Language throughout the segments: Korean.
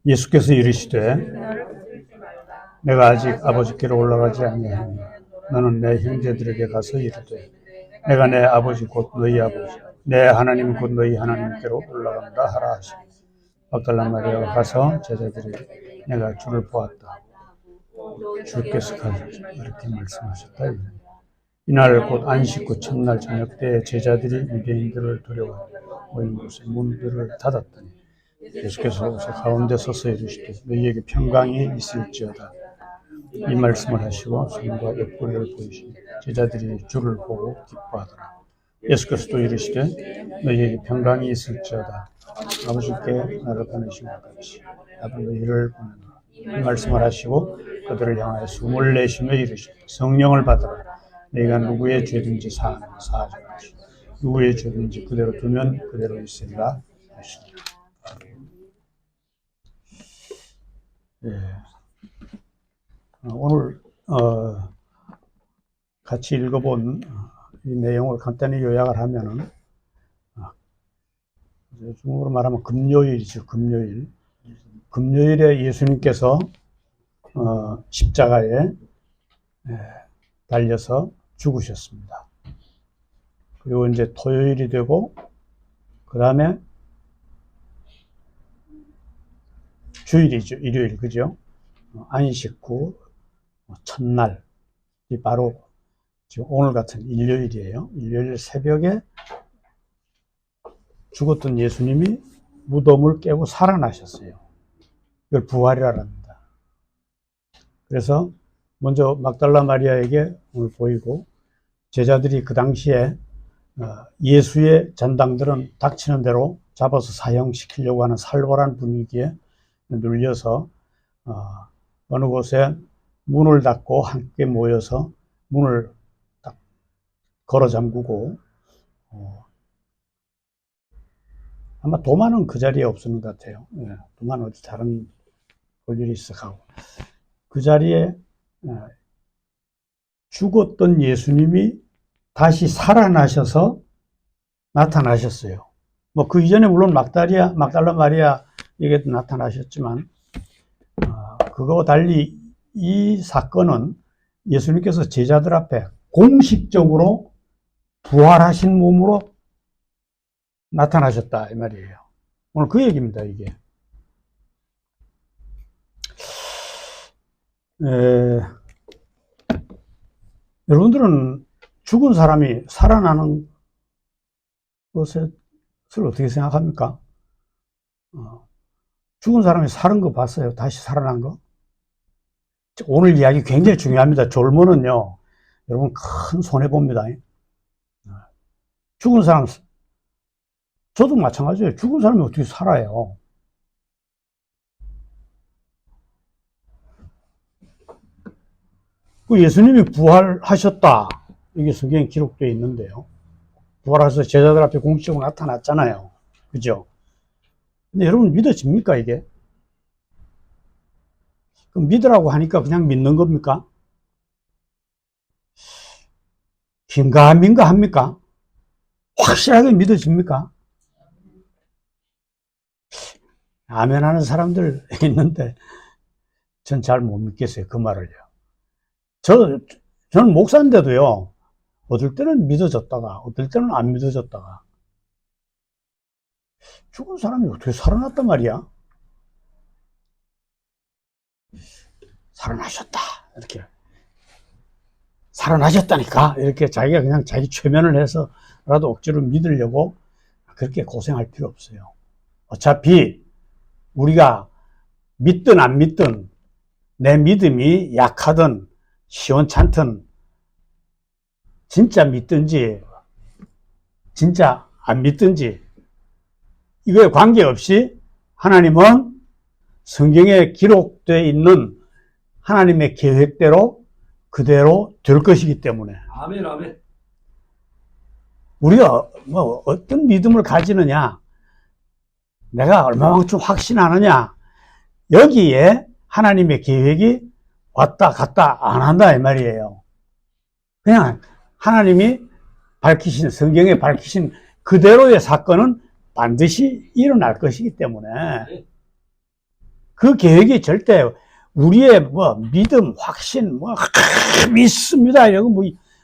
예수께서 이르시되 내가 아직 아버지께로 올라가지 아니하니 너는 내 형제들에게 가서 이르되 내가 내 아버지 곧 너희 아버지 내 하나님 곧 너희 하나님께로 올라간다 하라 하시니 막달라 마리아가 가서 제자들에게 내가 주를 보았다. 주께서 이렇게 말씀하셨다. 이날 곧 안식 후 첫날 저녁 때 제자들이 유대인들을 두려워 모인 곳에 문들을 닫았더니 예수께서 가운데 서서 이르시되 너희에게 평강이 있을지어다. 이 말씀을 하시고 손과 옆구리를 보이시니 제자들이 주를 보고 기뻐하더라. 예수께서 또 이르시되 너희에게 평강이 있을지어다. 아버지께 나를 보내신 것 같이 나도 너희를 보내노라. 이 말씀을 하시고 그들을 향하여 숨을 내쉬며 이르시되 성령을 받으라. 너희가 누구의 죄든지 사하면 사하지 마시고 누구의 죄든지 그대로 두면 그대로 있으리라 하시니라. 예. 오늘 같이 읽어본 이 내용을 간단히 요약을 하면은 중국어로 말하면 금요일이죠. 금요일에 예수님께서 십자가에 달려서 죽으셨습니다. 그리고 이제 토요일이 되고 그 다음에 주일이죠. 일요일, 그죠? 안식 후 첫날이 바로 지금 오늘 같은 일요일이에요. 일요일 새벽에 죽었던 예수님이 무덤을 깨고 살아나셨어요. 이걸 부활이라 합니다. 그래서 먼저 막달라 마리아에게 오늘 보이고 제자들이 그 당시에 예수의 전당들은 닥치는 대로 잡아서 사형시키려고 하는 살벌한 분위기에 눌려서 어느 곳에 문을 닫고 함께 모여서 문을 딱 걸어 잠그고 아마 도마는 그 자리에 없었는 것 같아요. 도마는 어디 다른 볼 일이 있어 가고 그 자리에 죽었던 예수님이 다시 살아나셔서 나타나셨어요. 뭐 그 이전에 물론 막달라 마리아에게도 나타나셨지만 그거와 달리 이 사건은 예수님께서 제자들 앞에 공식적으로 부활하신 몸으로 나타나셨다 이 말이에요. 오늘 그 얘기입니다. 이게 여러분들은 죽은 사람이 살아나는 것을 어떻게 생각합니까? 죽은 사람이 살은 거 봤어요? 다시 살아난 거? 오늘 이야기 굉장히 중요합니다. 졸모는요, 여러분 큰 손해봅니다. 죽은 사람, 저도 마찬가지예요. 죽은 사람이 어떻게 살아요? 그 예수님이 부활하셨다. 이게 성경에 기록되어 있는데요. 부활하셔서 제자들 앞에 공식적으로 나타났잖아요. 그죠? 근데 여러분 믿어집니까, 이게? 그럼 믿으라고 하니까 그냥 믿는 겁니까? 긴가민가 합니까? 확실하게 믿어집니까? 아멘 하는 사람들 있는데, 전 잘 못 믿겠어요, 그 말을요. 저는 목사인데도요, 어떨 때는 믿어졌다가, 어떨 때는 안 믿어졌다가, 죽은 사람이 어떻게 살아났단 말이야? 살아나셨다. 이렇게. 살아나셨다니까. 이렇게 자기가 그냥 자기 최면을 해서라도 억지로 믿으려고 그렇게 고생할 필요 없어요. 어차피 우리가 믿든 안 믿든 내 믿음이 약하든 시원찮든 진짜 믿든지 진짜 안 믿든지 이거에 관계없이 하나님은 성경에 기록되어 있는 하나님의 계획대로 그대로 될 것이기 때문에 아멘 아멘. 우리가 뭐 어떤 믿음을 가지느냐 내가 얼마만큼 확신하느냐 여기에 하나님의 계획이 왔다 갔다 안 한다 이 말이에요. 그냥 하나님이 밝히신 성경에 밝히신 그대로의 사건은 반드시 일어날 것이기 때문에 그 계획이 절대 우리의 뭐 믿음, 확신, 뭐 믿습니다 이러고 뭐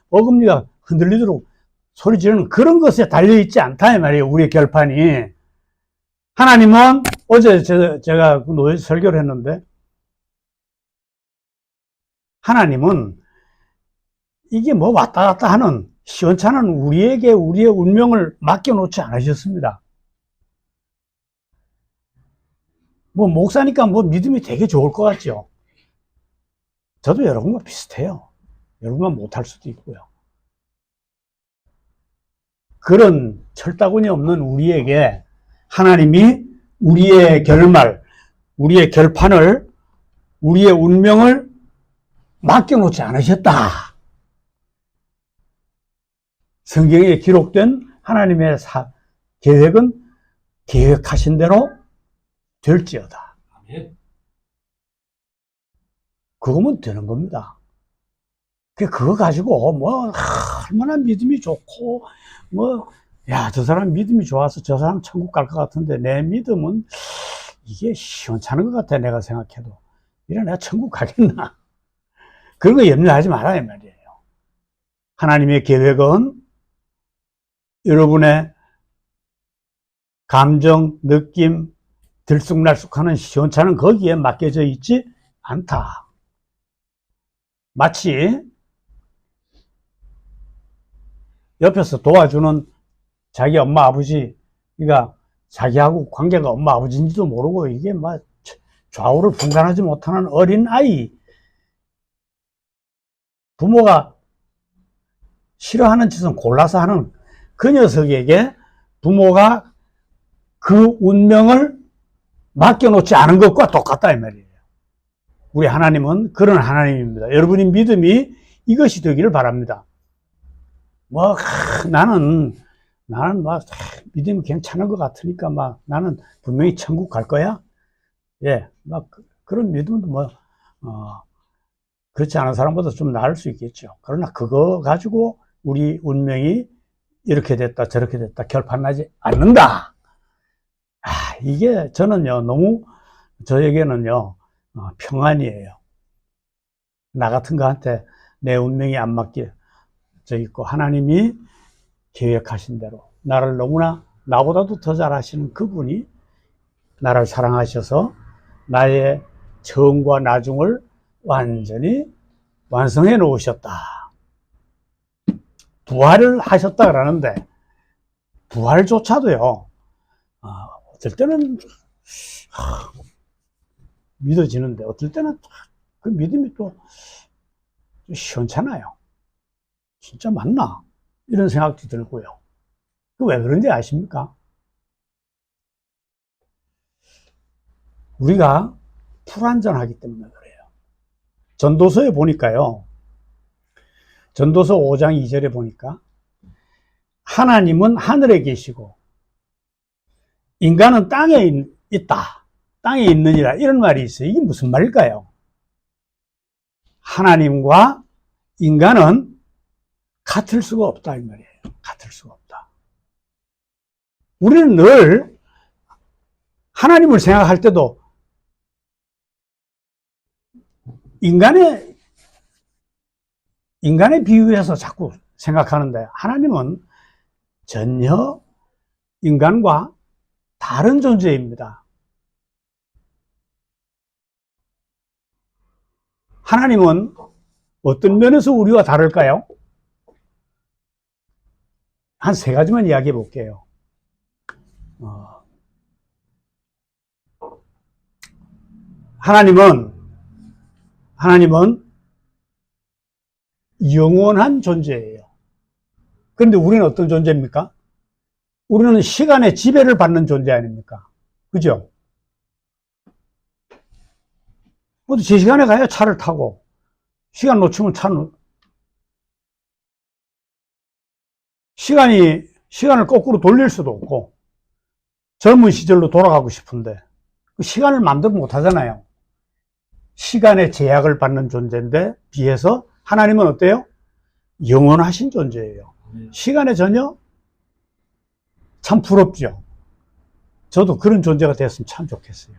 어금니가 흔들리도록 소리 지르는 그런 것에 달려있지 않다 이 말이에요. 우리의 결판이. 하나님은 어제 제가 노예 설교를 했는데 하나님은 이게 뭐 왔다 갔다 하는 시원찮은 우리에게 우리의 운명을 맡겨놓지 않으셨습니다. 뭐 목사니까 뭐 믿음이 되게 좋을 것 같죠. 저도 여러분과 비슷해요. 여러분과 못할 수도 있고요. 그런 철다구니 없는 우리에게 하나님이 우리의 결말, 우리의 결판을, 우리의 운명을 맡겨놓지 않으셨다. 성경에 기록된 하나님의 계획은 계획하신 대로 될지어다. 그거면 되는 겁니다. 그거 가지고 뭐 얼마나 믿음이 좋고 뭐 야, 저 사람 믿음이 좋아서 저 사람 천국 갈 것 같은데 내 믿음은 이게 시원찮은 것 같아 내가 생각해도. 이래 내가 천국 가겠나? 그런 거 염려하지 마라 이 말이에요. 하나님의 계획은 여러분의 감정, 느낌, 들쑥날쑥하는 시원찮은 거기에 맡겨져 있지 않다. 마치 옆에서 도와주는 자기 엄마 아버지가 자기하고 관계가 엄마 아버지인지도 모르고 이게 막 좌우를 분간하지 못하는 어린 아이, 부모가 싫어하는 짓은 골라서 하는 그 녀석에게 부모가 그 운명을 맡겨놓지 않은 것과 똑같다 이 말이에요. 우리 하나님은 그런 하나님입니다. 여러분의 믿음이 이것이 되기를 바랍니다. 뭐 나는 막 믿음이 괜찮은 것 같으니까 막 나는 분명히 천국 갈 거야. 예, 막 그런 믿음도 뭐 그렇지 않은 사람보다 좀 나을 수 있겠죠. 그러나 그거 가지고 우리 운명이 이렇게 됐다 저렇게 됐다 결판나지 않는다. 이게 저는요 너무 저에게는요 평안이에요. 나 같은 거한테 내 운명이 안 맡겨져 있고 하나님이 계획하신 대로 나를 너무나 나보다도 더 잘하시는 그분이 나를 사랑하셔서 나의 처음과 나중을 완전히 완성해 놓으셨다. 부활을 하셨다 그러는데 부활조차도요 어떨 때는 믿어지는데 어떨 때는 그 믿음이 또 시원찮아요. 진짜 맞나? 이런 생각도 들고요. 왜 그런지 아십니까? 우리가 불완전하기 때문에 그래요. 전도서에 보니까요. 전도서 5장 2절에 보니까 하나님은 하늘에 계시고 인간은 땅에 있다. 땅에 있느니라 이런 말이 있어요. 이게 무슨 말일까요? 하나님과 인간은 같을 수가 없다 이 말이에요. 같을 수가 없다. 우리는 늘 하나님을 생각할 때도 인간에 비유해서 자꾸 생각하는데 하나님은 전혀 인간과 다른 존재입니다. 하나님은 어떤 면에서 우리와 다를까요? 한 세 가지만 이야기해 볼게요. 하나님은 영원한 존재예요. 그런데 우리는 어떤 존재입니까? 우리는 시간의 지배를 받는 존재 아닙니까? 그죠? 모두 제 시간에 가야 차를 타고, 시간 놓치면 차는, 시간을 거꾸로 돌릴 수도 없고, 젊은 시절로 돌아가고 싶은데, 그 시간을 만들어 못 하잖아요. 시간의 제약을 받는 존재인데, 비해서 하나님은 어때요? 영원하신 존재예요. 시간에 전혀 참 부럽죠. 저도 그런 존재가 됐으면 참 좋겠어요.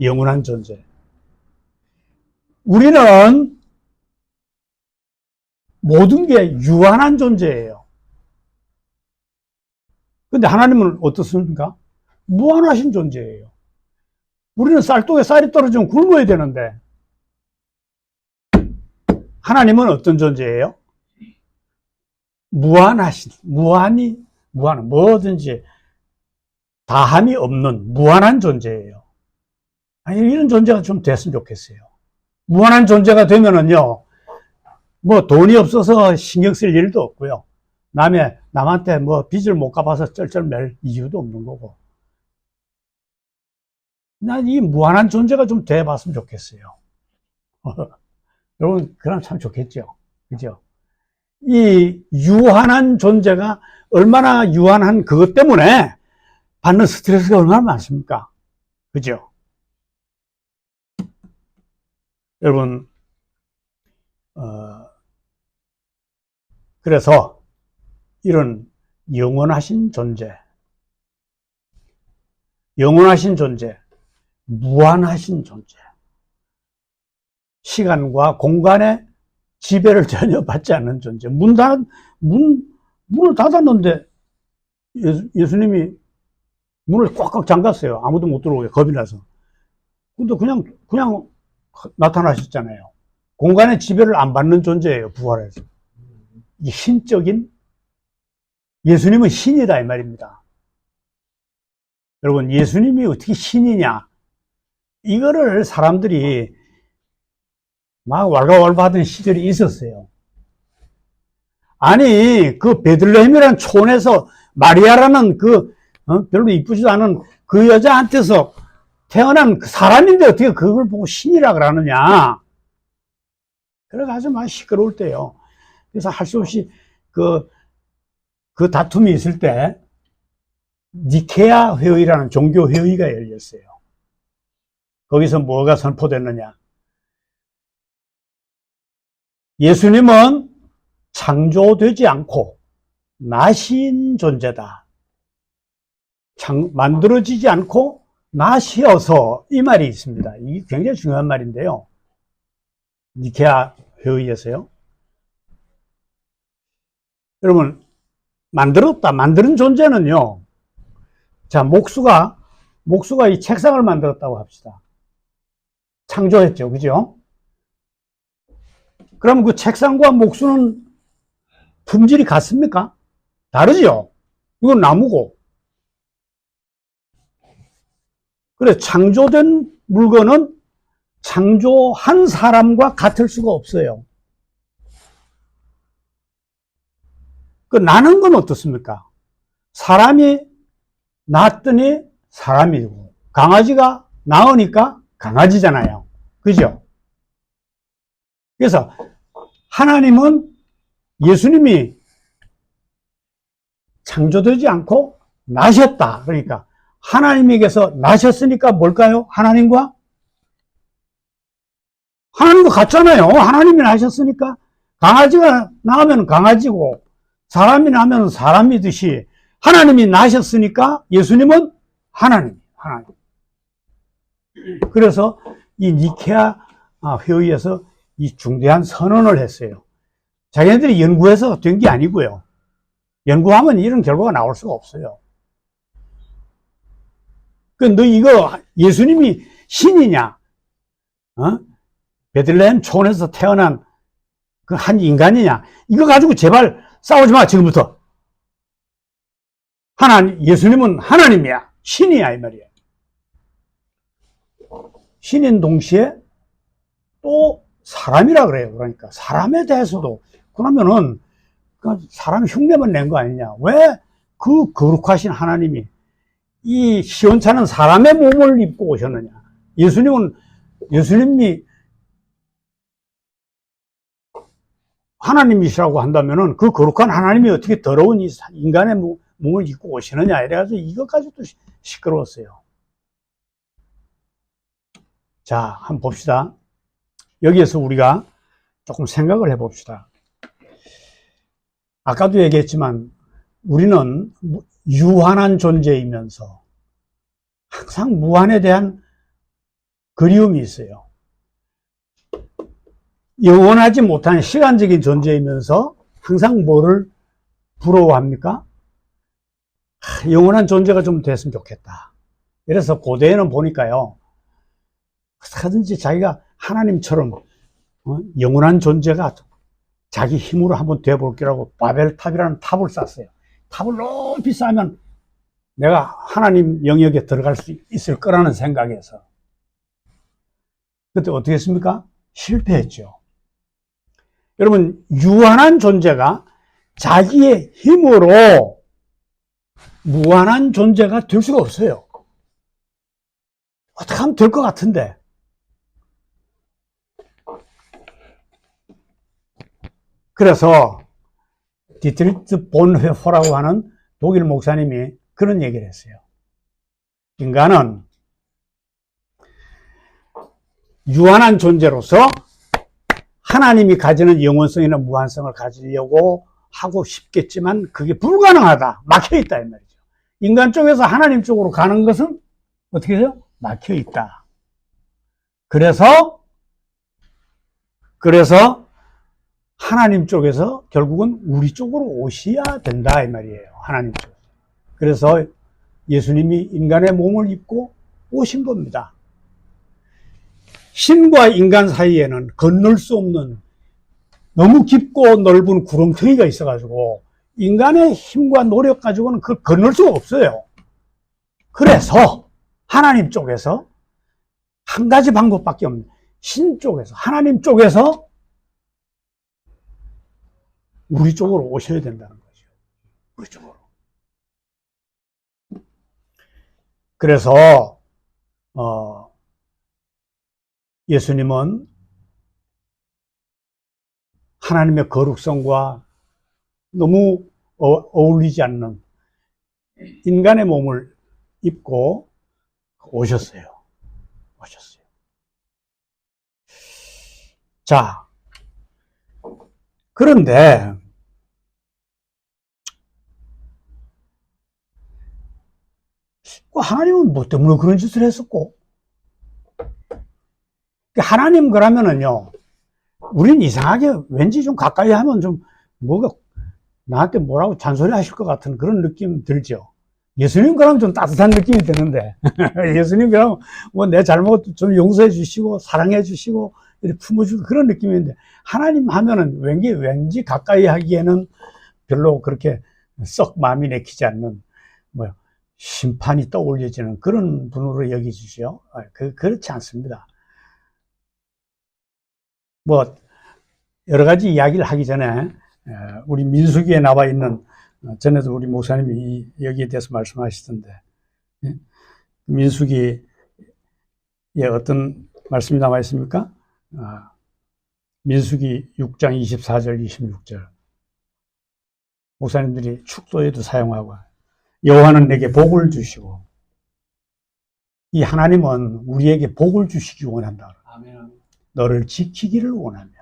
영원한 존재. 우리는 모든 게 유한한 존재예요. 근데 하나님은 어떻습니까? 무한하신 존재예요. 우리는 쌀독에 쌀이 떨어지면 굶어야 되는데, 하나님은 어떤 존재예요? 무한, 뭐든지 다함이 없는 무한한 존재예요. 아니, 이런 존재가 좀 됐으면 좋겠어요. 무한한 존재가 되면은요, 뭐 돈이 없어서 신경 쓸 일도 없고요. 남한테 뭐 빚을 못 갚아서 쩔쩔맬 이유도 없는 거고. 난 이 무한한 존재가 좀 돼봤으면 좋겠어요. 여러분, 그럼 참 좋겠죠. 그죠? 이 유한한 존재가 얼마나 유한한 그것 때문에 받는 스트레스가 얼마나 많습니까? 그죠? 여러분, 그래서 이런 영원하신 존재, 무한하신 존재, 시간과 공간의 지배를 전혀 받지 않는 존재. 문을 닫았는데 예수님이 문을 꽉꽉 잠갔어요. 아무도 못 들어오게 겁이 나서. 근데 그냥 나타나셨잖아요. 공간의 지배를 안 받는 존재예요, 부활해서. 이 신적인, 예수님은 신이다, 이 말입니다. 여러분, 예수님이 어떻게 신이냐? 이거를 사람들이 막 왈가왈부하던 시절이 있었어요. 아니, 그 베들레헴이라는 촌에서 마리아라는 별로 이쁘지도 않은 그 여자한테서 태어난 그 사람인데 어떻게 그걸 보고 신이라 그러느냐? 그래가지고 막 시끄러울 때요. 그래서 할 수 없이 그 다툼이 있을 때 니케아 회의라는 종교 회의가 열렸어요. 거기서 뭐가 선포됐느냐? 예수님은 창조되지 않고 나신 존재다. 만들어지지 않고 나시어서, 이 말이 있습니다. 이게 굉장히 중요한 말인데요. 니케아 회의에서요. 여러분, 만드는 존재는요. 자, 목수가 이 책상을 만들었다고 합시다. 창조했죠. 그죠? 그럼 그 책상과 목수는 품질이 같습니까? 다르죠? 이건 나무고. 그래, 창조된 물건은 창조한 사람과 같을 수가 없어요. 그 나는 건 어떻습니까? 사람이 낳았더니 사람이고, 강아지가 낳으니까 강아지잖아요. 그죠? 그래서 하나님은, 예수님이 창조되지 않고 나셨다. 그러니까 하나님에게서 나셨으니까 뭘까요? 하나님과 같잖아요. 하나님이 나셨으니까 강아지가 낳으면 강아지고 사람이 낳으면 사람이듯이 하나님이 나셨으니까 예수님은 하나님. 그래서 이 니케아 회의에서 이 중대한 선언을 했어요. 자기네들이 연구해서 된 게 아니고요. 연구하면 이런 결과가 나올 수가 없어요. 너 이거 예수님이 신이냐? 베들레헴 촌에서 태어난 그 한 인간이냐? 이거 가지고 제발 싸우지 마, 지금부터. 예수님은 하나님이야. 신이야, 이 말이야. 신인 동시에 또 사람이라 그래요. 그러니까 사람에 대해서도, 그러면은 사람 흉내만 낸 거 아니냐? 왜 그 거룩하신 하나님이 이 시원찮은 사람의 몸을 입고 오셨느냐? 예수님이 하나님이시라고 한다면은 그 거룩한 하나님이 어떻게 더러운 이 인간의 몸을 입고 오시느냐? 이래가지고 이것까지도 시끄러웠어요. 자, 한번 봅시다. 여기에서 우리가 조금 생각을 해봅시다. 아까도 얘기했지만 우리는 유한한 존재이면서 항상 무한에 대한 그리움이 있어요. 영원하지 못한 시간적인 존재이면서 항상 뭐를 부러워합니까? 영원한 존재가 좀 됐으면 좋겠다. 그래서 고대에는 보니까요, 어떻게든지 자기가 하나님처럼 영원한 존재가 자기 힘으로 한번 되어볼게라고 바벨탑이라는 탑을 쌓았어요. 탑을 높이 쌓으면 내가 하나님 영역에 들어갈 수 있을 거라는 생각에서. 그때 어떻게 했습니까? 실패했죠. 여러분, 유한한 존재가 자기의 힘으로 무한한 존재가 될 수가 없어요. 어떻게 하면 될 것 같은데. 그래서 디트리트 본회포라고 하는 독일 목사님이 그런 얘기를 했어요. 인간은 유한한 존재로서 하나님이 가지는 영원성이나 무한성을 가지려고 하고 싶겠지만 그게 불가능하다. 막혀있다 이 말이죠. 인간 쪽에서 하나님 쪽으로 가는 것은 어떻게 해요? 막혀있다. 그래서 하나님 쪽에서 결국은 우리 쪽으로 오셔야 된다 이 말이에요. 하나님 쪽. 그래서 예수님이 인간의 몸을 입고 오신 겁니다. 신과 인간 사이에는 건널 수 없는 너무 깊고 넓은 구렁텅이가 있어가지고 인간의 힘과 노력 가지고는 그걸 건널 수가 없어요. 그래서 하나님 쪽에서 한 가지 방법밖에 없는 신 쪽에서 하나님 쪽에서 우리 쪽으로 오셔야 된다는 거죠. 우리 쪽으로. 그래서 예수님은 하나님의 거룩성과 너무 어울리지 않는 인간의 몸을 입고 오셨어요. 자, 그런데 하나님은 뭐 때문에 그런 짓을 했었고, 하나님 그러면은요, 우린 이상하게 왠지 좀 가까이 하면 좀 뭐가 나한테 뭐라고 잔소리 하실 것 같은 그런 느낌 들죠. 예수님 그러면 좀 따뜻한 느낌이 드는데 예수님 그러면 뭐 내 잘못 좀 용서해 주시고 사랑해 주시고 이렇게 품어주고 그런 느낌인데, 하나님 하면은 왠지 가까이 하기에는 별로 그렇게 썩 마음이 내키지 않는 뭐 심판이 떠올려지는 그런 분으로 여기주시오. 그렇지 않습니다. 뭐 여러 가지 이야기를 하기 전에 우리 민수기에 나와 있는, 전에도 우리 목사님이 여기에 대해서 말씀하시던데, 민수기에 어떤 말씀이 나와 있습니까? 민수기 6장 24절 26절 목사님들이 축도에도 사용하고, 여호와는 내게 복을 주시고, 이 하나님은 우리에게 복을 주시기 원한다. 아멘. 너를 지키기를 원하며,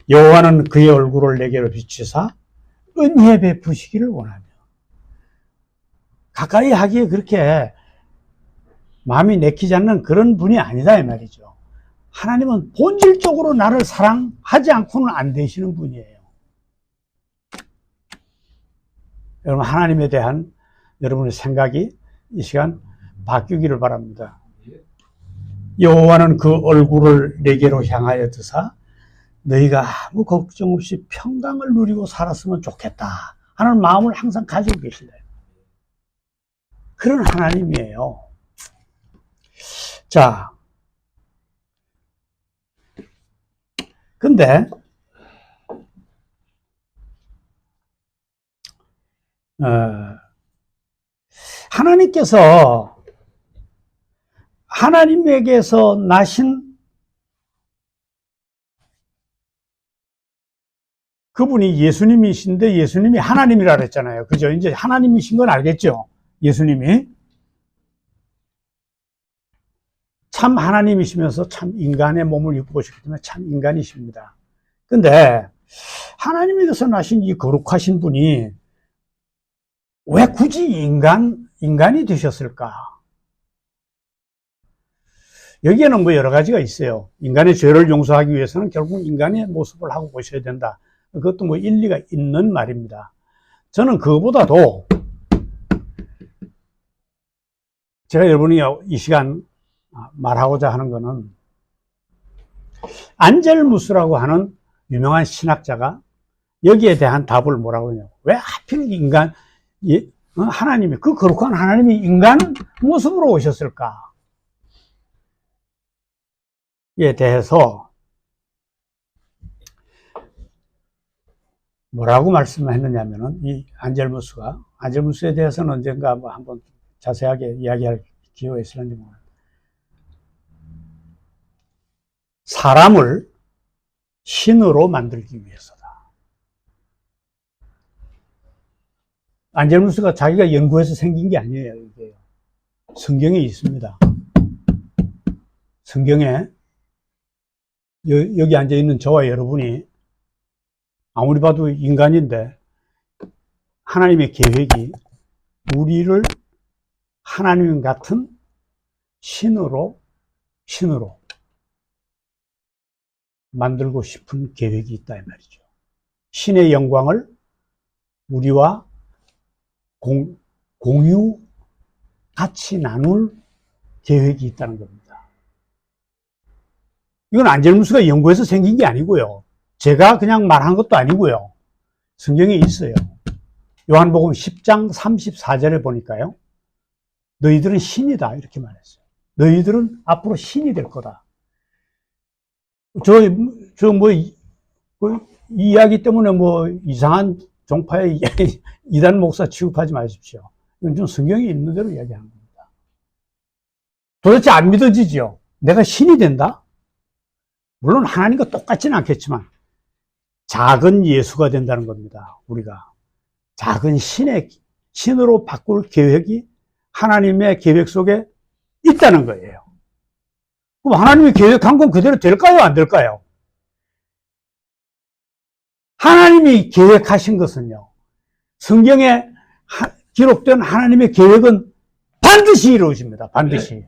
여호와는 그의 얼굴을 내게로 비추사 은혜 베푸시기를 원하며. 가까이 하기에 그렇게 마음이 내키지 않는 그런 분이 아니다 이 말이죠. 하나님은 본질적으로 나를 사랑하지 않고는 안 되시는 분이에요. 여러분, 하나님에 대한 여러분의 생각이 이 시간 바뀌기를 바랍니다. 여호와는 그 얼굴을 내게로 향하여 드사 너희가 아무 걱정 없이 평강을 누리고 살았으면 좋겠다 하는 마음을 항상 가지고 계시다. 그런 하나님이에요. 자, 근데 하나님에게서 나신 그분이 예수님이신데, 예수님이 하나님이라 그랬잖아요. 그죠? 이제 하나님이신 건 알겠죠? 예수님이 참 하나님이시면서 참 인간의 몸을 입고 오셨기 때문에 참 인간이십니다. 근데 하나님에게서 나신 이 거룩하신 분이 왜 굳이 인간이 되셨을까? 여기에는 뭐 여러 가지가 있어요. 인간의 죄를 용서하기 위해서는 결국 인간의 모습을 하고 보셔야 된다. 그것도 뭐 일리가 있는 말입니다. 저는 그거보다도 제가 여러분이 이 시간 말하고자 하는 거는 안젤무스라고 하는 유명한 신학자가 여기에 대한 답을 뭐라고 하냐고. 왜 하필 하나님이, 그 거룩한 하나님이 인간 모습으로 오셨을까? 에 대해서 뭐라고 말씀했느냐면은, 이 안젤무스에 대해서는 언젠가 뭐 한번 자세하게 이야기할 기회가 있을는지 모르겠어요. 사람을 신으로 만들기 위해서다. 안젤무스가 자기가 연구해서 생긴 게 아니에요, 이게. 성경에 있습니다. 성경에 여기 앉아있는 저와 여러분이 아무리 봐도 인간인데 하나님의 계획이 우리를 하나님 같은 신으로 만들고 싶은 계획이 있다 이 말이죠. 신의 영광을 우리와 공유 같이 나눌 계획이 있다는 겁니다. 이건 안젤무스가 연구해서 생긴 게 아니고요. 제가 그냥 말한 것도 아니고요. 성경에 있어요. 요한복음 10장 34절에 보니까요. 너희들은 신이다 이렇게 말했어요. 너희들은 앞으로 신이 될 거다. 이 이야기 때문에 뭐 이상한 종파의 이단 목사 취급하지 마십시오. 이건 좀 성경에 있는 대로 이야기하는 겁니다. 도대체 안 믿어지죠? 내가 신이 된다? 물론 하나님과 똑같지는 않겠지만 작은 예수가 된다는 겁니다. 우리가 작은 신으로 바꿀 계획이 하나님의 계획 속에 있다는 거예요. 그럼 하나님이 계획한 건 그대로 될까요? 안 될까요? 하나님이 계획하신 것은요, 성경에 기록된 하나님의 계획은 반드시 이루어집니다. 반드시.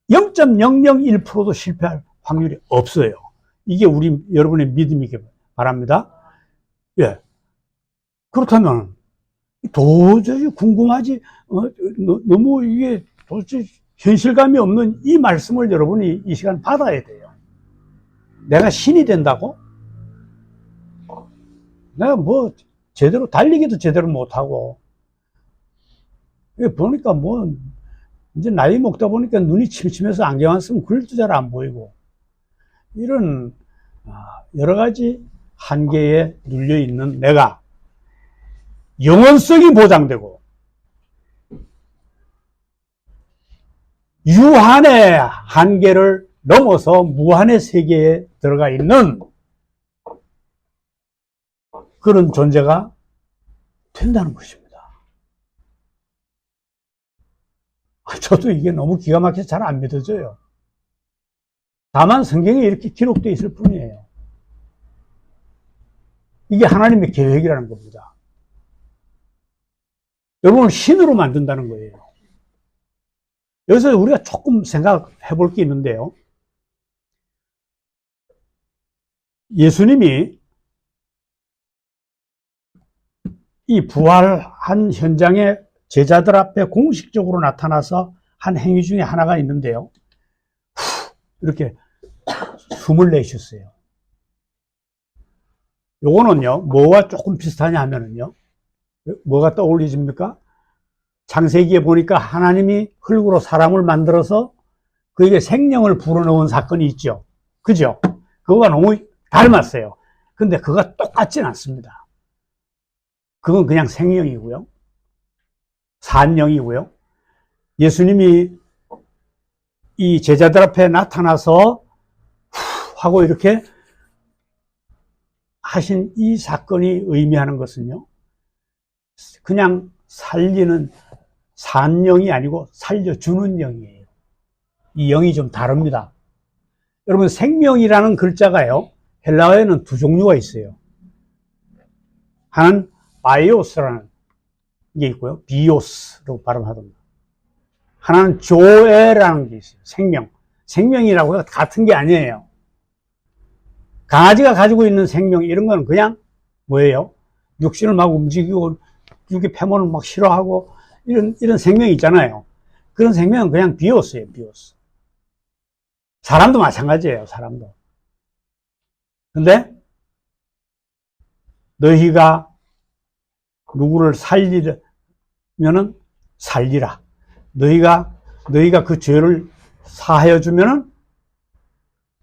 0.001%도 실패할 확률이 없어요. 이게 여러분의 믿음이길 바랍니다. 예. 그렇다면 도저히 궁금하지, 너무 이게 도저히 현실감이 없는 이 말씀을 여러분이 이 시간 받아야 돼요. 내가 신이 된다고? 내가 뭐 제대로 달리기도 제대로 못하고, 보니까 뭐 이제 나이 먹다 보니까 눈이 침침해서 안경 안 쓰면 글도 잘 안 보이고, 이런 여러 가지 한계에 눌려 있는 내가 영원성이 보장되고 유한의 한계를 넘어서 무한의 세계에 들어가 있는 그런 존재가 된다는 것입니다. 저도 이게 너무 기가 막혀서 잘 안 믿어져요. 다만 성경에 이렇게 기록되어 있을 뿐이에요. 이게 하나님의 계획이라는 겁니다. 여러분을 신으로 만든다는 거예요. 여기서 우리가 조금 생각해 볼 게 있는데요. 예수님이 이 부활한 현장에 제자들 앞에 공식적으로 나타나서 한 행위 중에 하나가 있는데요. 이렇게 숨을 내쉬었어요. 요거는요, 뭐와 조금 비슷하냐 하면은요, 뭐가 떠올리십니까? 창세기에 보니까 하나님이 흙으로 사람을 만들어서 그에게 생명을 불어넣은 사건이 있죠. 그죠? 그거가 너무 닮았어요. 근데 그거가 똑같진 않습니다. 그건 그냥 생명이고요. 산영이고요. 예수님이 이 제자들 앞에 나타나서 하고 이렇게 하신 이 사건이 의미하는 것은요, 그냥 살리는 산영이 아니고 살려주는 영이에요. 이 영이 좀 다릅니다. 여러분, 생명이라는 글자가요, 헬라어에는 두 종류가 있어요. 하나는 바이오스라는 게 있고요. 비오스로 발음하던가. 하나는 조에라는 게 있어요. 생명. 생명이라고 해서 같은 게 아니에요. 강아지가 가지고 있는 생명, 이런 거는 그냥 뭐예요? 육신을 막 움직이고, 육의 폐모를 막 싫어하고, 이런 생명이 있잖아요. 그런 생명은 그냥 비오스예요, 비오스. 사람도 마찬가지예요, 사람도. 근데, 너희가 누구를 살리면은 살리라. 너희가 그 죄를 사하여 주면은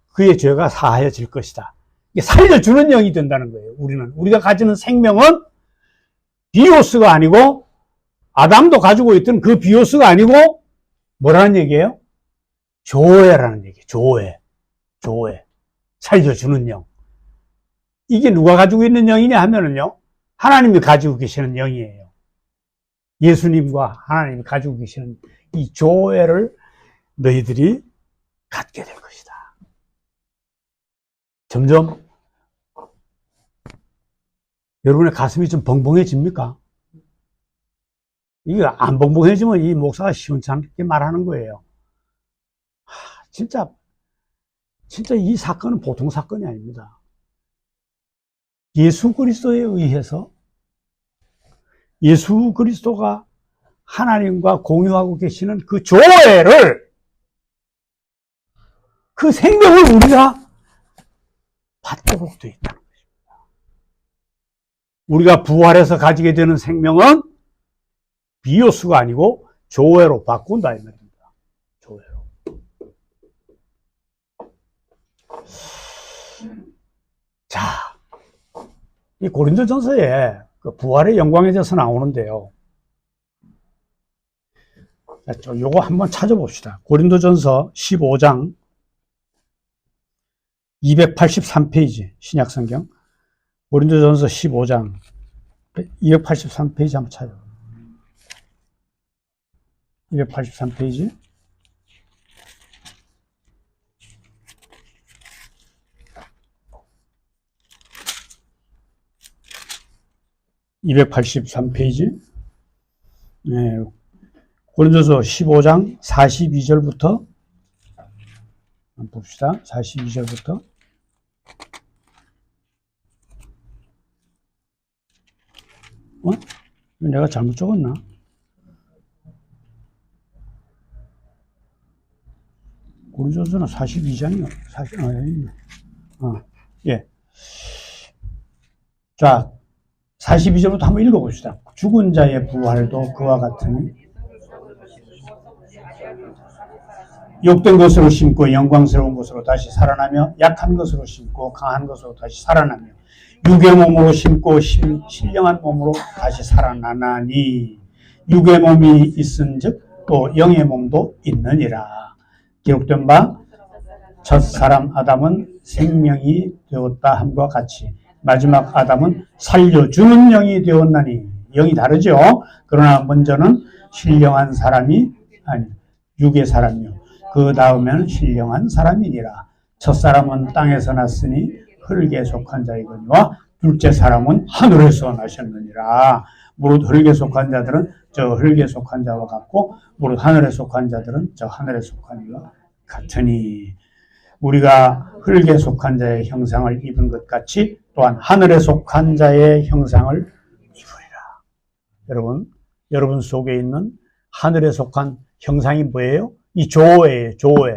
그의 죄가 사하여질 것이다. 이게 살려주는 영이 된다는 거예요. 우리가 가지는 생명은 비오스가 아니고, 아담도 가지고 있던 그 비오스가 아니고, 뭐라는 얘기예요? 조회라는 얘기예요. 조회. 살려주는 영. 이게 누가 가지고 있는 영이냐 하면은요, 하나님이 가지고 계시는 영이에요. 예수님과 하나님이 가지고 계시는 이 조회를 너희들이 갖게 될 것이다. 점점 여러분의 가슴이 좀 벙벙해집니까? 이게 안 벙벙해지면 이 목사가 시원찮게 말하는 거예요. 진짜 이 사건은 보통 사건이 아닙니다. 예수 그리스도에 의해서 예수 그리스도가 하나님과 공유하고 계시는 그 조회를, 그 생명을 우리가 받도록 되어 있다는 것입니다. 우리가 부활해서 가지게 되는 생명은 비오스가 아니고 조회로 바꾼다 이 말입니다. 조회로. 자, 이 고린도전서에 그 부활의 영광에 대해서 나오는데요. 요거 한번 찾아봅시다. 고린도전서 15장 283페이지 신약성경. 고린도전서 15장 283페이지 한번 찾아요. 283페이지. (283페이지) 네, 고린도서 15장 42절부터 한번 봅시다. 42절부터. 내가 잘못 적었나? 고린도서는 42장이요. 예. 자, 42절부터 한번 읽어봅시다. 죽은 자의 부활도 그와 같으니 욕된 것으로 심고 영광스러운 것으로 다시 살아나며, 약한 것으로 심고 강한 것으로 다시 살아나며, 육의 몸으로 심고 신령한 몸으로 다시 살아나나니, 육의 몸이 있은즉 또 영의 몸도 있느니라. 기록된 바 첫사람 아담은 생명이 되었다 함과 같이 마지막 아담은 살려주는 영이 되었나니. 영이 다르죠. 그러나 먼저는 신령한 사람이 아니 육의 사람이요, 그 다음에는 신령한 사람이니라. 첫사람은 땅에서 났으니 흙에 속한 자이거니와 둘째 사람은 하늘에서 나셨느니라. 무릇 흙에 속한 자들은 저 흙에 속한 자와 같고 무릇 하늘에 속한 자들은 저 하늘에 속한 이와 같으니, 우리가 흙에 속한 자의 형상을 입은 것 같이 또한 하늘에 속한 자의 형상을 입으리라. 여러분 속에 있는 하늘에 속한 형상이 뭐예요? 이 조회예요. 조회.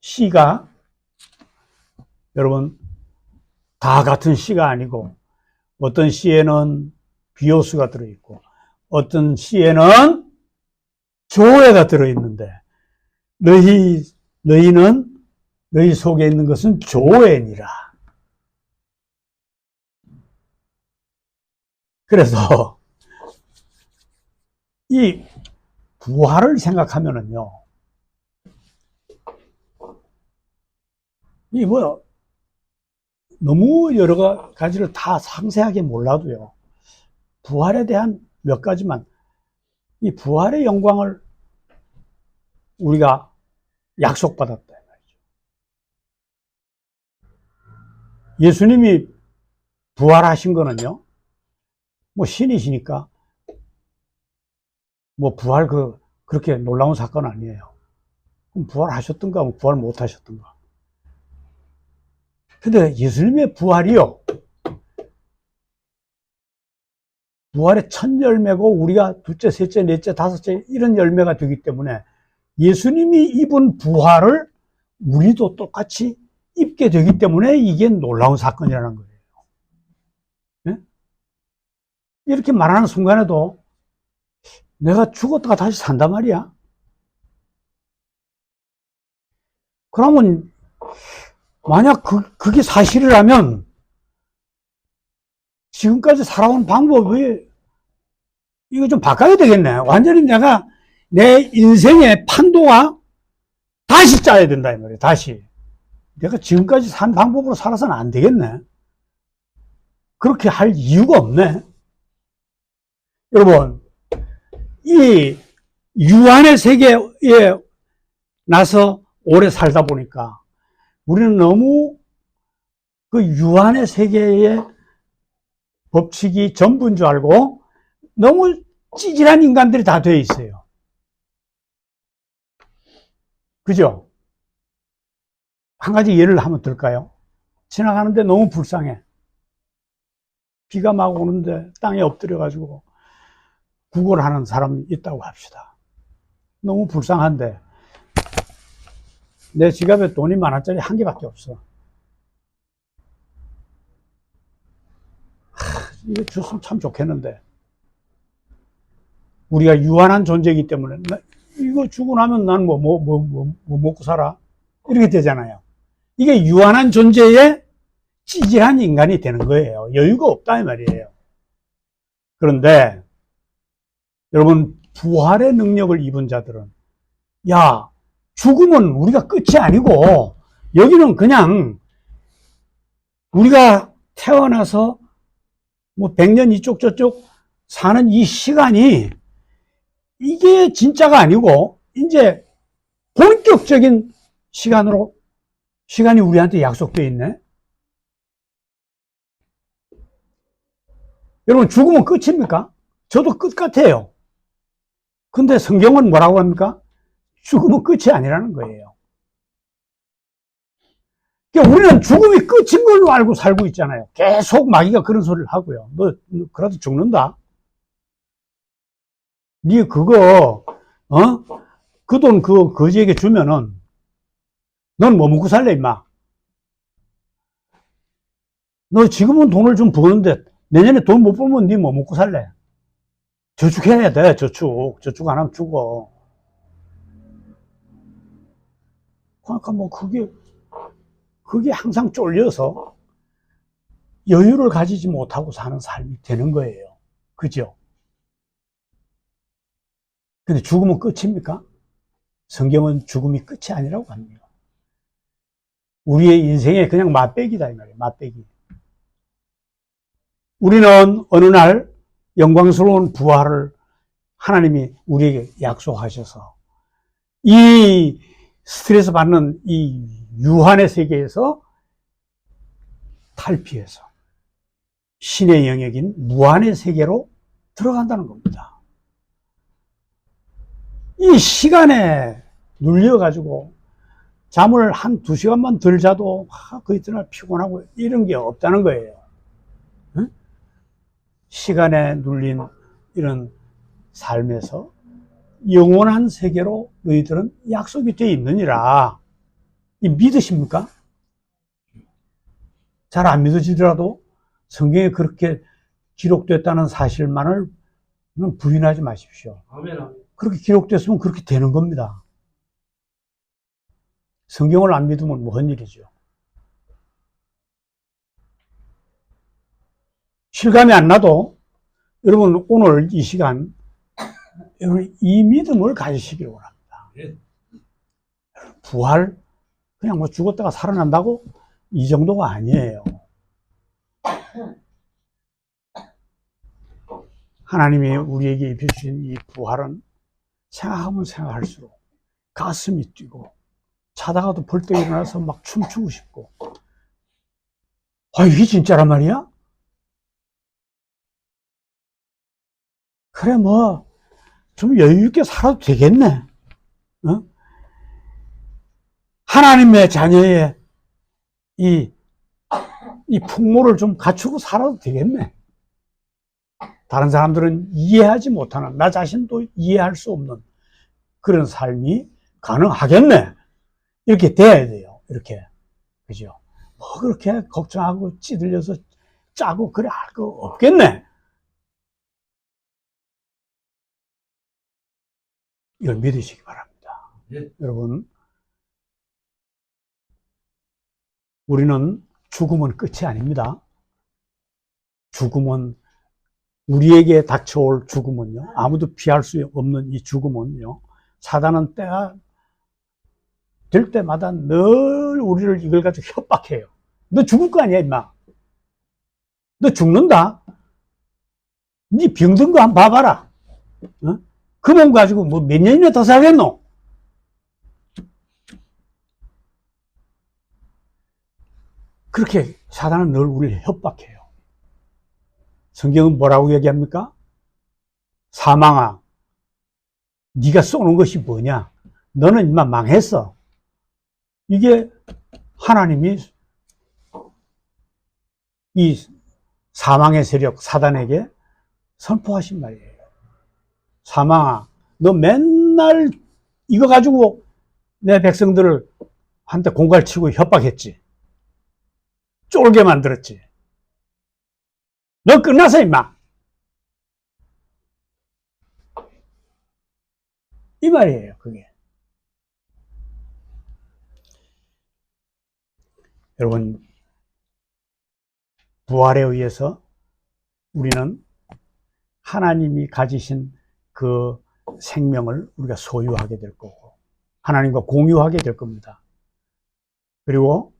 씨가 여러분 다 같은 씨가 아니고, 어떤 씨에는 비오스가 들어있고 어떤 씨에는 조회가 들어있는데, 너희는 너희 속에 있는 것은 조회니라. 그래서 이 부활을 생각하면은요, 이 너무 여러 가지를 다 상세하게 몰라도요, 부활에 대한 몇 가지만, 이 부활의 영광을 우리가 약속받았다 말이죠. 예수님이 부활하신 거는요, 뭐 신이시니까 뭐 부활 그렇게 놀라운 사건 아니에요. 그럼 부활하셨던가, 뭐 부활 못 하셨던가. 근데 예수님의 부활이요, 부활의 첫 열매고 우리가 둘째, 셋째, 넷째, 다섯째 이런 열매가 되기 때문에 예수님이 입은 부활을 우리도 똑같이 입게 되기 때문에 이게 놀라운 사건이라는 거예요. 네? 이렇게 말하는 순간에도 내가 죽었다가 다시 산단 말이야. 그러면 만약 그게 사실이라면 지금까지 살아온 방법이 이거 좀 바꿔야 되겠네. 완전히 내가 내 인생의 판도가 다시 짜야 된다 이 말이에요. 다시 내가 지금까지 산 방법으로 살아서는 안 되겠네. 그렇게 할 이유가 없네. 여러분, 이 유한의 세계에 나서 오래 살다 보니까 우리는 너무 그 유한의 세계의 법칙이 전부인 줄 알고 너무 찌질한 인간들이 다 되어 있어요. 그죠? 한 가지 예를 한번 들까요? 지나가는데 너무 불쌍해. 비가 막 오는데 땅에 엎드려가지고 구걸하는 사람이 있다고 합시다. 너무 불쌍한데 내 지갑에 돈이 10,000원짜리 한 개밖에 없어. 이거 줬으면 참 좋겠는데 우리가 유한한 존재이기 때문에 이거 주고 나면 난 뭐 먹고 살아? 이렇게 되잖아요. 이게 유한한 존재의 찌질한 인간이 되는 거예요. 여유가 없다 이 말이에요. 그런데 여러분, 부활의 능력을 입은 자들은 야, 죽음은 우리가 끝이 아니고 여기는 그냥 우리가 태어나서 뭐 100년 이쪽 저쪽 사는 이 시간이 이게 진짜가 아니고 이제 본격적인 시간이 우리한테 약속되어 있네. 여러분, 죽으면 끝입니까? 저도 끝 같아요. 근데 성경은 뭐라고 합니까? 죽음은 끝이 아니라는 거예요. 그러니까 우리는 죽음이 끝인 걸로 알고 살고 있잖아요. 계속 마귀가 그런 소리를 하고요. 너 그래도 죽는다. 네 그거 그 돈 거지에게 주면은 넌 뭐 먹고 살래 임마. 너 지금은 돈을 좀 버는데 내년에 돈 못 벌면 네 뭐 먹고 살래. 저축해야 돼. 저축 안 하면 죽어. 그러니까 뭐 그게 항상 쫄려서 여유를 가지지 못하고 사는 삶이 되는 거예요. 그죠? 근데 죽음은 끝입니까? 성경은 죽음이 끝이 아니라고 합니다. 우리의 인생의 그냥 맛배기다 이 말이에요. 맛배기. 우리는 어느 날 영광스러운 부활을 하나님이 우리에게 약속하셔서 이 스트레스 받는 이 유한의 세계에서 탈피해서 신의 영역인 무한의 세계로 들어간다는 겁니다. 이 시간에 눌려가지고 잠을 한 2시간만 덜 자도 그 이튿날 피곤하고 이런 게 없다는 거예요. 응? 시간에 눌린 이런 삶에서 영원한 세계로 너희들은 약속이 되어 있느니라. 이 믿으십니까? 잘 안 믿어지더라도 성경에 그렇게 기록됐다는 사실만을 부인하지 마십시오. 그렇게 기록됐으면 그렇게 되는 겁니다. 성경을 안 믿으면 뭐한 일이죠. 실감이 안 나도 여러분 오늘 이 시간 여러분 이 믿음을 가지시기를 원합니다. 부활 그냥 뭐 죽었다가 살아난다고 이 정도가 아니에요. 하나님이 우리에게 입혀주신 이 부활은 생각하면 생각할수록 가슴이 뛰고 자다가도 벌떡 일어나서 막 춤추고 싶고 이게 진짜란 말이야? 그래, 뭐, 좀 여유있게 살아도 되겠네. 어? 하나님의 자녀의 이 풍모를 좀 갖추고 살아도 되겠네. 다른 사람들은 이해하지 못하는, 나 자신도 이해할 수 없는 그런 삶이 가능하겠네. 이렇게 돼야 돼요. 이렇게. 그죠? 뭐 그렇게 걱정하고 찌들려서 짜고 그래 할 거 없겠네. 이걸 믿으시기 바랍니다. 예. 여러분, 우리는 죽음은 끝이 아닙니다. 죽음은 우리에게 닥쳐올 죽음은요, 아무도 피할 수 없는 이 죽음은요, 사단은 때가 될 때마다 늘 우리를 이걸 가지고 협박해요. 너 죽을 거 아니야, 임마. 너 죽는다. 니 병든 거 한번 봐봐라. 어? 그 몸 가지고 뭐 몇 년이나 더 살겠노? 그렇게 사단은 늘 우리를 협박해요. 성경은 뭐라고 얘기합니까? 사망아, 네가 쏘는 것이 뭐냐? 너는 임마 망했어. 이게 하나님이 이 사망의 세력 사단에게 선포하신 말이에요. 사망아, 너 맨날 이거 가지고 내 백성들을 한테 공갈치고 협박했지. 쫄게 만들었지. 너 끝났어, 임마. 이 말이에요, 그게. 여러분, 부활에 의해서 우리는 하나님이 가지신 그 생명을 우리가 소유하게 될 거고, 하나님과 공유하게 될 겁니다. 그리고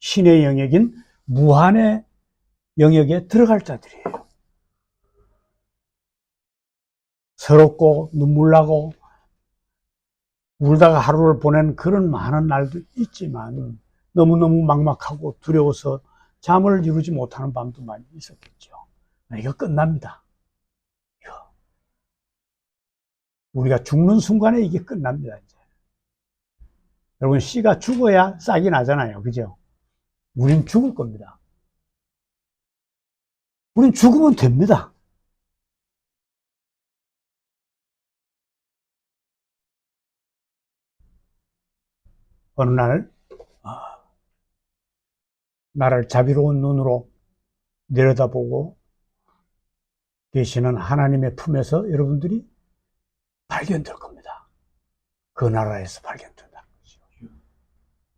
신의 영역인 무한의 영역에 들어갈 자들이에요. 서럽고 눈물나고 울다가 하루를 보낸 그런 많은 날도 있지만 너무너무 막막하고 두려워서 잠을 이루지 못하는 밤도 많이 있었겠죠. 이거 끝납니다. 이거. 우리가 죽는 순간에 이게 끝납니다. 이제. 여러분, 씨가 죽어야 싹이 나잖아요. 그죠? 우린 죽을 겁니다. 우린 죽으면 됩니다. 어느 날 나를 자비로운 눈으로 내려다보고 계시는 하나님의 품에서 여러분들이 발견될 겁니다. 그 나라에서 발견된다는 거죠.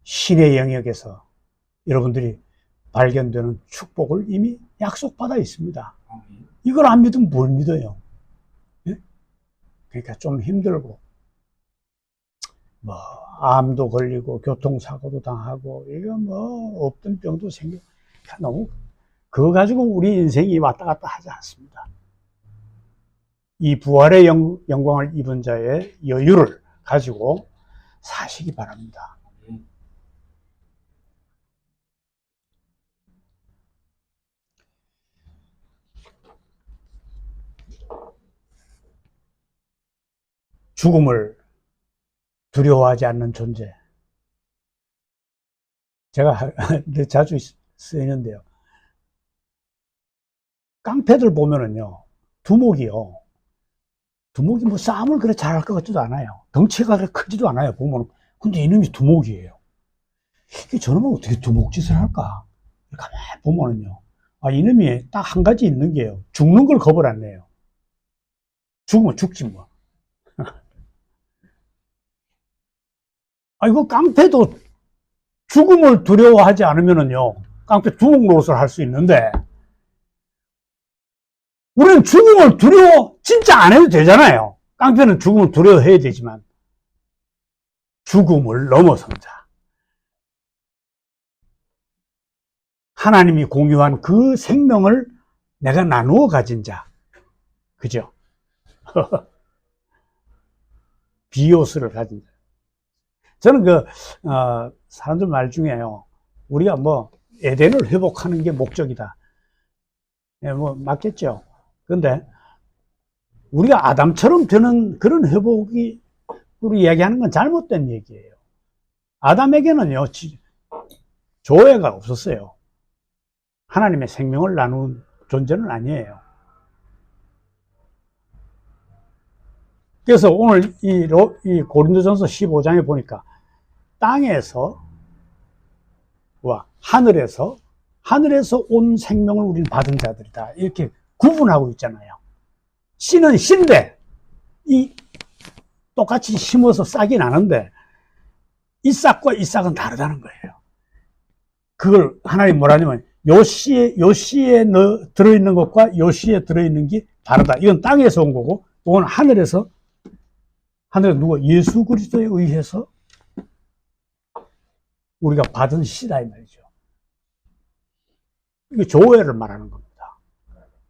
신의 영역에서 여러분들이 발견되는 축복을 이미 약속받아 있습니다. 이걸 안 믿으면 뭘 믿어요? 예? 그러니까 좀 힘들고 뭐 암도 걸리고 교통사고도 당하고 이거 뭐 없던 병도 생겨 너무 그거 가지고 우리 인생이 왔다 갔다 하지 않습니다. 이 부활의 영광을 입은 자의 여유를 가지고 사시기 바랍니다. 죽음을 두려워하지 않는 존재. 제가 자주 쓰이는데요. 깡패들 보면은요, 두목이 뭐 싸움을 그래 잘할 것 같지도 않아요. 덩치가 그래 크지도 않아요, 보면. 근데 이놈이 두목이에요. 저놈은 어떻게 두목짓을 할까? 가만히 보면은요, 이놈이 딱 한 가지 있는 게요. 죽는 걸 겁을 안 내요. 죽으면 죽지 뭐. 이거 깡패도 죽음을 두려워하지 않으면은요, 깡패 두목 노릇을 할 수 있는데, 우리는 죽음을 두려워 진짜 안 해도 되잖아요. 깡패는 죽음을 두려워해야 되지만 죽음을 넘어선 자, 하나님이 공유한 그 생명을 내가 나누어 가진 자, 그죠? 비오스를 가진 자. 저는 사람들 말 중에요, 우리가 뭐 에덴을 회복하는 게 목적이다. 뭐 맞겠죠. 근데 우리가 아담처럼 되는 그런 회복이 우리 이야기하는 건 잘못된 얘기예요. 아담에게는요, 조회가 없었어요. 하나님의 생명을 나눈 존재는 아니에요. 그래서 오늘 이 고린도전서 15장에 보니까 땅에서 하늘에서 온 생명을 우리는 받은 자들이다. 이렇게 구분하고 있잖아요. 씨는 씨인데 똑같이 심어서 싹이 나는데 이 싹과 이 싹은 다르다는 거예요. 그걸 하나님 뭐라냐면 요 씨에 들어있는 것과 요 씨에 들어있는 게 다르다. 이건 땅에서 온 거고, 이건 하늘에 누가 예수 그리스도에 의해서 우리가 받은 씨다 이 말이죠. 이거 조회를 말하는 겁니다.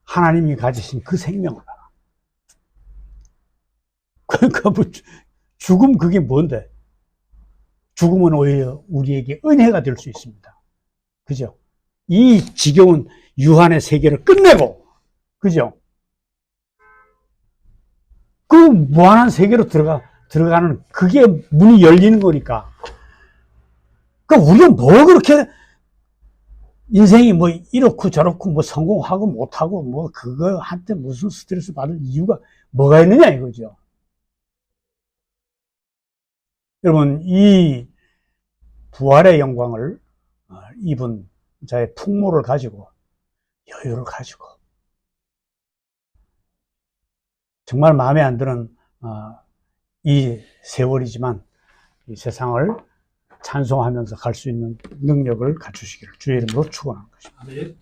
하나님이 가지신 그 생명을 말하는. 그러니까 뭐 죽음 그게 뭔데? 죽음은 오히려 우리에게 은혜가 될 수 있습니다. 그죠? 이 지겨운 유한의 세계를 끝내고, 그죠? 그 무한한 세계로 들어가는 그게 문이 열리는 거니까. 그러니까 우리가 뭐 그렇게 인생이 뭐 이렇고 저렇고 뭐 성공하고 못하고 뭐 그거 한테 무슨 스트레스 받을 이유가 뭐가 있느냐 이거죠. 여러분, 이 부활의 영광을 입은 자의 풍모를 가지고, 여유를 가지고, 정말 마음에 안 드는 이 세월이지만 이 세상을 찬송하면서 갈 수 있는 능력을 갖추시기를 주의 이름으로 축원하는 것입니다.